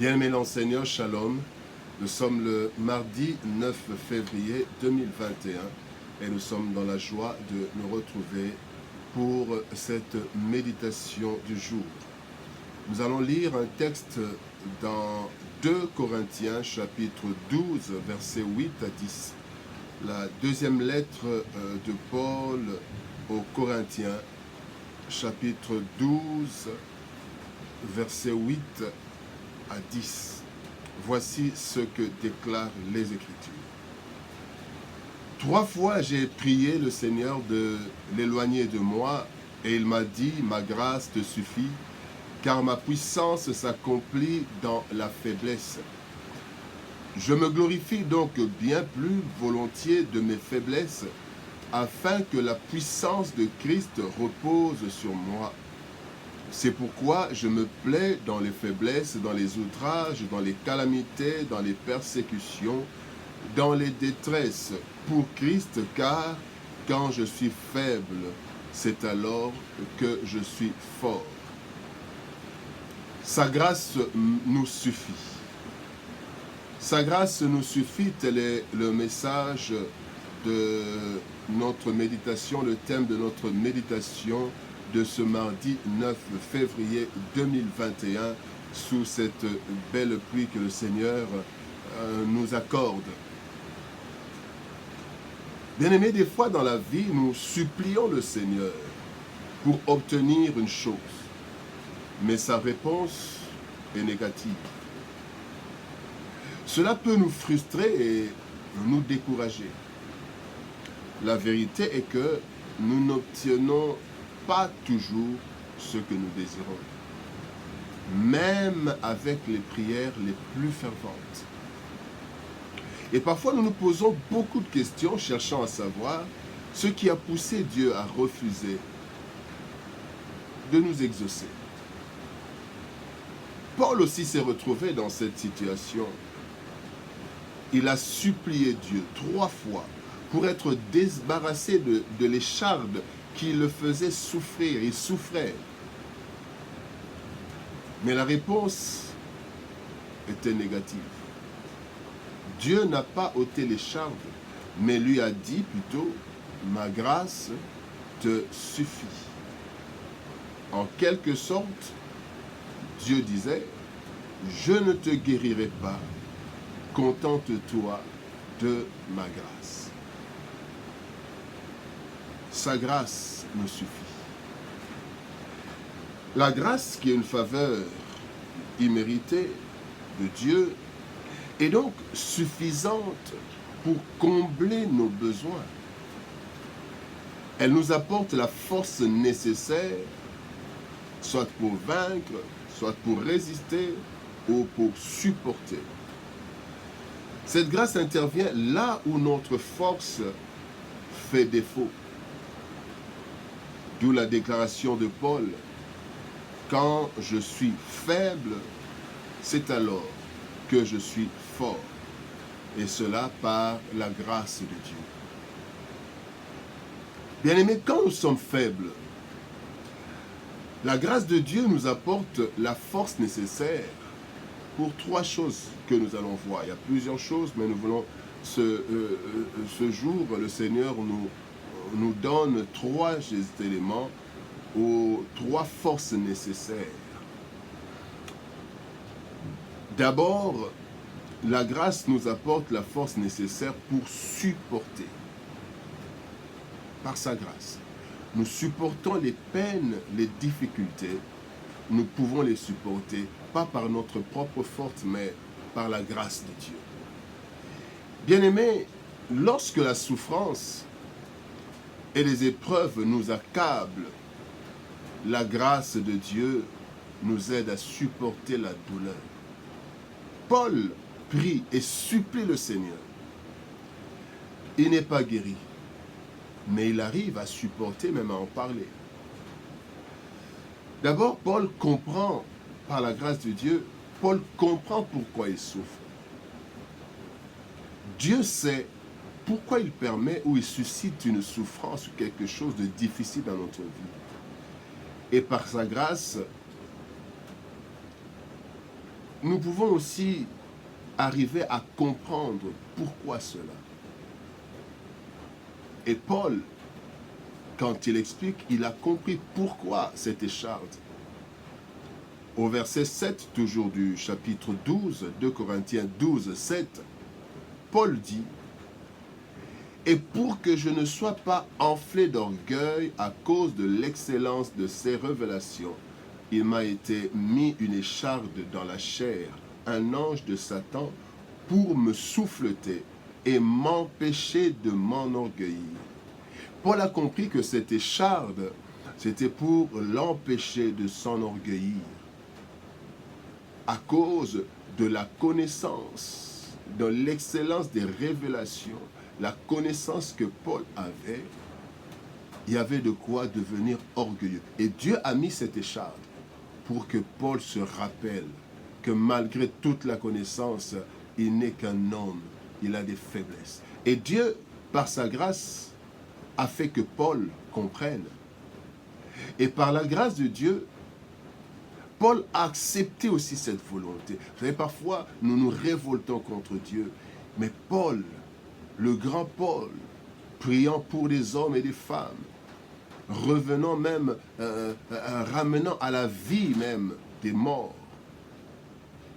Bien-aimés dans le Seigneur, Shalom. Nous sommes le mardi 9 février 2021 et nous sommes dans la joie de nous retrouver pour cette méditation du jour. Nous allons lire un texte dans 2 Corinthiens chapitre 12 versets 8 à 10. La deuxième lettre de Paul aux Corinthiens chapitre 12 versets 8 à 10. Voici ce que déclarent les Écritures. 3 fois j'ai prié le Seigneur de l'éloigner de moi, et il m'a dit, ma grâce te suffit, car ma puissance s'accomplit dans la faiblesse. Je me glorifie donc bien plus volontiers de mes faiblesses, afin que la puissance de Christ repose sur moi. C'est pourquoi je me plais dans les faiblesses, dans les outrages, dans les calamités, dans les persécutions, dans les détresses, pour Christ, car quand je suis faible, c'est alors que je suis fort. Sa grâce nous suffit. Sa grâce nous suffit, tel est le message de notre méditation, le thème de notre méditation de ce mardi 9 février 2021, sous cette belle pluie que le Seigneur nous accorde. Bien-aimés, des fois dans la vie, nous supplions le Seigneur pour obtenir une chose, mais sa réponse est négative. Cela peut nous frustrer et nous décourager. La vérité est que nous n'obtenons pas toujours ce que nous désirons, même avec les prières les plus ferventes. Et parfois nous nous posons beaucoup de questions cherchant à savoir ce qui a poussé Dieu à refuser de nous exaucer. Paul aussi s'est retrouvé dans cette situation. Il a supplié Dieu 3 fois pour être débarrassé de l'écharde qui le faisait souffrir. Il souffrait. Mais la réponse était négative. Dieu n'a pas ôté l'écharde, mais lui a dit plutôt, ma grâce te suffit. En quelque sorte, Dieu disait, je ne te guérirai pas, contente-toi de ma grâce. Sa grâce nous suffit. La grâce, qui est une faveur imméritée de Dieu, est donc suffisante pour combler nos besoins. Elle nous apporte la force nécessaire, soit pour vaincre, soit pour résister ou pour supporter. Cette grâce intervient là où notre force fait défaut. D'où la déclaration de Paul, quand je suis faible, c'est alors que je suis fort, et cela par la grâce de Dieu. Bien-aimés, quand nous sommes faibles, la grâce de Dieu nous apporte la force nécessaire pour 3 choses que nous allons voir. Il y a plusieurs choses, mais nous voulons ce jour, le Seigneur nous donne 3 éléments aux 3 forces nécessaires. D'abord, la grâce nous apporte la force nécessaire pour supporter. Par sa grâce, nous supportons les peines, les difficultés. Nous pouvons les supporter, pas par notre propre force, mais par la grâce de Dieu. Bien-aimés, lorsque la souffrance et les épreuves nous accablent, la grâce de Dieu nous aide à supporter la douleur. Paul prie et supplie le Seigneur. Il n'est pas guéri, mais il arrive à supporter, même à en parler. D'abord, Paul comprend, par la grâce de Dieu, Paul comprend pourquoi il souffre. Dieu sait pourquoi il permet ou il suscite une souffrance ou quelque chose de difficile dans notre vie. Et par sa grâce, nous pouvons aussi arriver à comprendre pourquoi cela. Et Paul, quand il explique, il a compris pourquoi cette écharde. Au verset 7, toujours du chapitre 12, 2 Corinthiens 12, 7, Paul dit « Et pour que je ne sois pas enflé d'orgueil à cause de l'excellence de ces révélations, il m'a été mis une écharde dans la chair, un ange de Satan, pour me souffleter et m'empêcher de m'enorgueillir. » Paul a compris que cette écharde, c'était pour l'empêcher de s'enorgueillir. À cause de la connaissance, de l'excellence des révélations, la connaissance que Paul avait, il y avait de quoi devenir orgueilleux. Et Dieu a mis cette écharde pour que Paul se rappelle que malgré toute la connaissance, il n'est qu'un homme, il a des faiblesses. Et Dieu, par sa grâce, a fait que Paul comprenne. Et par la grâce de Dieu, Paul a accepté aussi cette volonté. Vous savez, parfois, nous nous révoltons contre Dieu. Mais Paul, le grand Paul, priant pour les hommes et les femmes, revenant même, ramenant à la vie même des morts.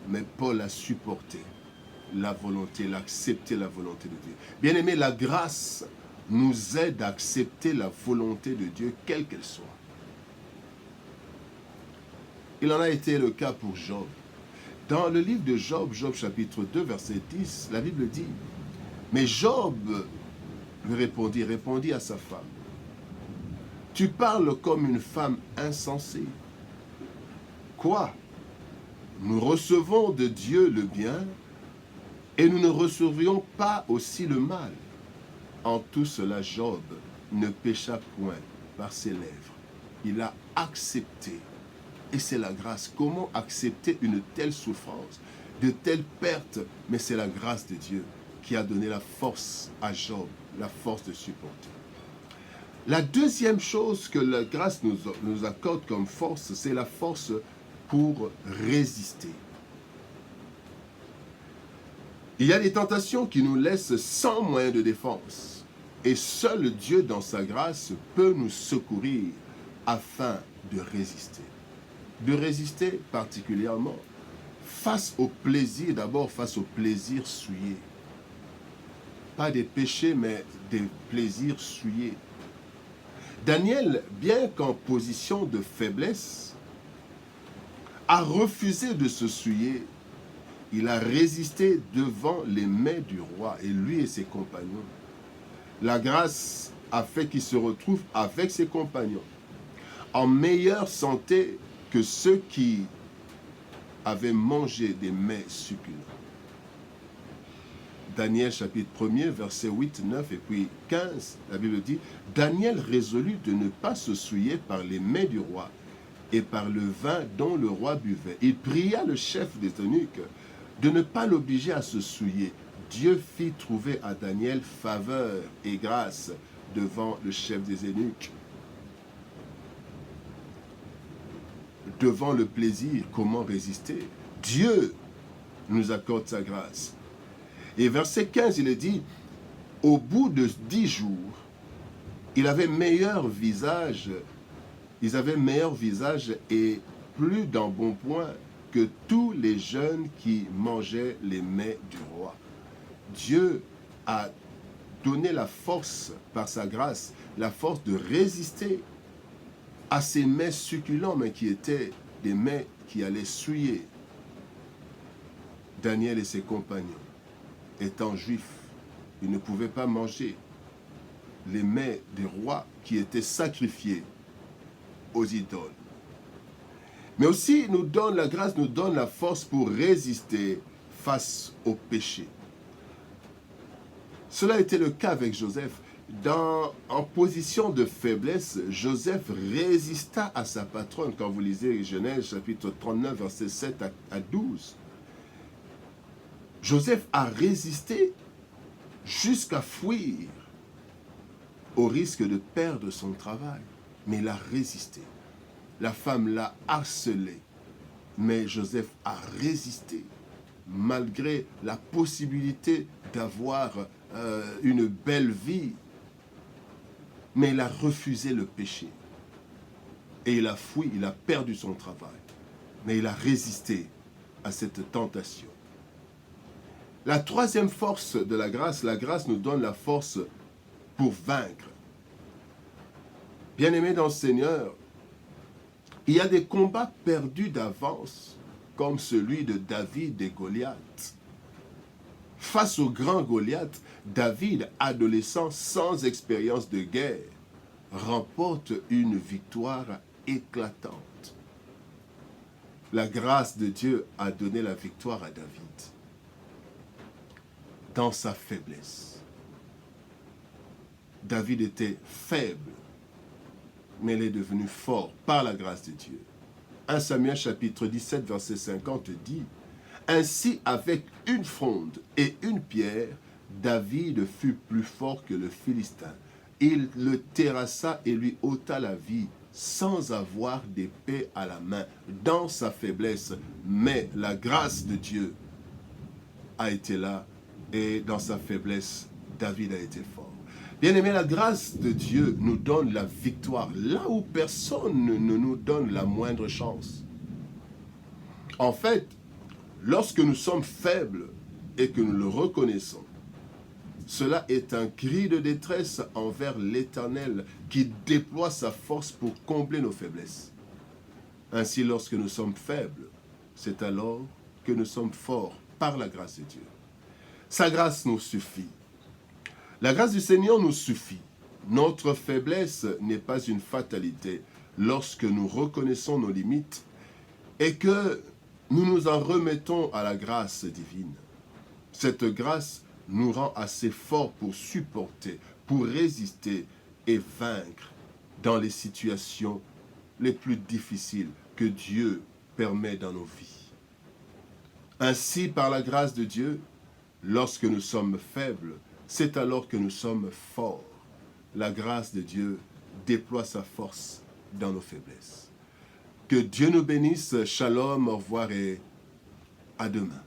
Mais Paul a supporté la volonté, il a accepté la volonté de Dieu. Bien aimé, la grâce nous aide à accepter la volonté de Dieu, quelle qu'elle soit. Il en a été le cas pour Job. Dans le livre de Job, Job chapitre 2, verset 10, la Bible dit « Mais Job lui répondit à sa femme, « Tu parles comme une femme insensée. Quoi? Nous recevons de Dieu le bien et nous ne recevions pas aussi le mal. En tout cela, Job ne pécha point par ses lèvres. Il a accepté. Et c'est la grâce. Comment accepter une telle souffrance, de telles pertes? Mais c'est la grâce de Dieu qui a donné la force à Job, la force de supporter. La deuxième chose que la grâce nous accorde comme force, c'est la force pour résister. Il y a des tentations qui nous laissent sans moyen de défense. Et seul Dieu, dans sa grâce, peut nous secourir afin de résister. De résister particulièrement face au plaisir, d'abord face au plaisir souillé. Pas des péchés, mais des plaisirs souillés. Daniel, bien qu'en position de faiblesse, a refusé de se souiller. Il a résisté devant les mains du roi, et lui et ses compagnons. La grâce a fait qu'il se retrouve avec ses compagnons, en meilleure santé que ceux qui avaient mangé des mets succulents. Daniel chapitre 1er, versets 8, 9 et puis 15, la Bible dit « Daniel résolut de ne pas se souiller par les mets du roi et par le vin dont le roi buvait. Il pria le chef des eunuques de ne pas l'obliger à se souiller. Dieu fit trouver à Daniel faveur et grâce devant le chef des eunuques. » Devant le plaisir, comment résister? Dieu nous accorde sa grâce. Et verset 15, il est dit, au bout de 10 jours, ils avaient meilleur visage et plus d'embonpoint que tous les jeunes qui mangeaient les mets du roi. Dieu a donné la force par sa grâce, la force de résister à ces mets succulents, mais qui étaient des mets qui allaient souiller. Daniel et ses compagnons, étant juifs, ils ne pouvaient pas manger les mets des rois qui étaient sacrifiés aux idoles. Mais aussi, la grâce nous donne la force pour résister face au péché. Cela a été le cas avec Joseph. En position de faiblesse, Joseph résista à sa patronne. Quand vous lisez Genèse chapitre 39, versets 7 à 12. Joseph a résisté jusqu'à fuir au risque de perdre son travail. Mais il a résisté. La femme l'a harcelé. Mais Joseph a résisté. malgré la possibilité d'avoir une belle vie, mais il a refusé le péché. Et il a fui, il a perdu son travail. Mais il a résisté à cette tentation. La troisième force de la grâce nous donne la force pour vaincre. Bien-aimés dans le Seigneur, il y a des combats perdus d'avance, comme celui de David et Goliath. Face au grand Goliath, David, adolescent sans expérience de guerre, remporte une victoire éclatante. La grâce de Dieu a donné la victoire à David dans sa faiblesse. David était faible, mais il est devenu fort par la grâce de Dieu. 1 Samuel chapitre 17, verset 50 dit « Ainsi, avec une fronde et une pierre, David fut plus fort que le Philistin. Il le terrassa et lui ôta la vie, sans avoir d'épée à la main, dans sa faiblesse. Mais la grâce de Dieu a été là, et dans sa faiblesse, David a été fort. » Bien-aimé, la grâce de Dieu nous donne la victoire, là où personne ne nous donne la moindre chance. En fait, lorsque nous sommes faibles et que nous le reconnaissons, cela est un cri de détresse envers l'Éternel qui déploie sa force pour combler nos faiblesses. Ainsi, lorsque nous sommes faibles, c'est alors que nous sommes forts par la grâce de Dieu. Sa grâce nous suffit. La grâce du Seigneur nous suffit. Notre faiblesse n'est pas une fatalité lorsque nous reconnaissons nos limites et que nous nous en remettons à la grâce divine. Cette grâce nous rend assez forts pour supporter, pour résister et vaincre dans les situations les plus difficiles que Dieu permet dans nos vies. Ainsi, par la grâce de Dieu, lorsque nous sommes faibles, c'est alors que nous sommes forts. La grâce de Dieu déploie sa force dans nos faiblesses. Que Dieu nous bénisse. Shalom, au revoir et à demain.